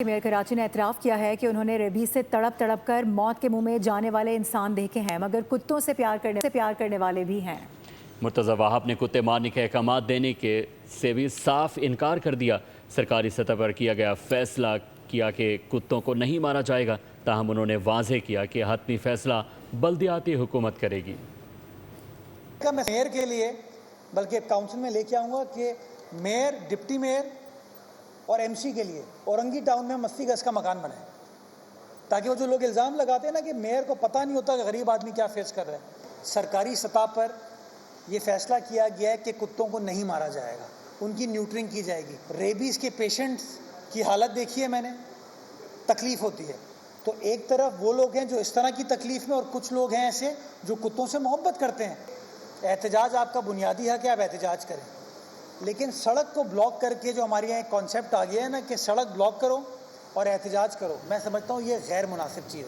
Mayor Karachi نے اعتراف کیا ہے کہ انہوں نے ریبیز سے تڑپ تڑپ کر موت کے منہ میں جانے والے انسان دیکھے ہیں، مگر کتوں سے پیار کرنے والے بھی ہیں۔ مرتضی وہاب نے کتے مارنے کے احکامات دینے سے بھی صاف انکار کر دیا۔ سرکاری سطح پر کیا گیا فیصلہ کیا کہ کتوں کو نہیں مارا جائے گا، تاہم انہوں نے واضح کیا کہ حتمی فیصلہ بلدیاتی حکومت کرے گی۔ میں میئر کے لیے بلکہ کاؤنسل میں لے کے آؤں گا کہ میئر، ڈپٹی میئر اور ایم سی کے لیے اورنگی ٹاؤن میں 80 گز کا مکان بنائے، تاکہ وہ جو لوگ الزام لگاتے ہیں نا کہ میئر کو پتہ نہیں ہوتا کہ غریب آدمی کیا فیس کر رہا ہے، سرکاری سطح پر یہ فیصلہ کیا گیا ہے کہ کتوں کو نہیں مارا جائے گا، ان کی نیوٹرنگ کی جائے گی۔ ریبیز کے پیشنٹس کی حالت دیکھی ہے میں نے، تکلیف ہوتی ہے، تو ایک طرف وہ لوگ ہیں جو اس طرح کی تکلیف میں، اور کچھ لوگ ہیں ایسے جو کتوں سے محبت کرتے ہیں۔ احتجاج آپ کا بنیادی ہے کہ آپ احتجاج کریں، لیکن سڑک کو بلاک کر کے جو ہمارے یہاں ایک کانسیپٹ آ گیا ہے نا کہ سڑک بلاک کرو اور احتجاج کرو، میں سمجھتا ہوں یہ غیر مناسب چیز ہے۔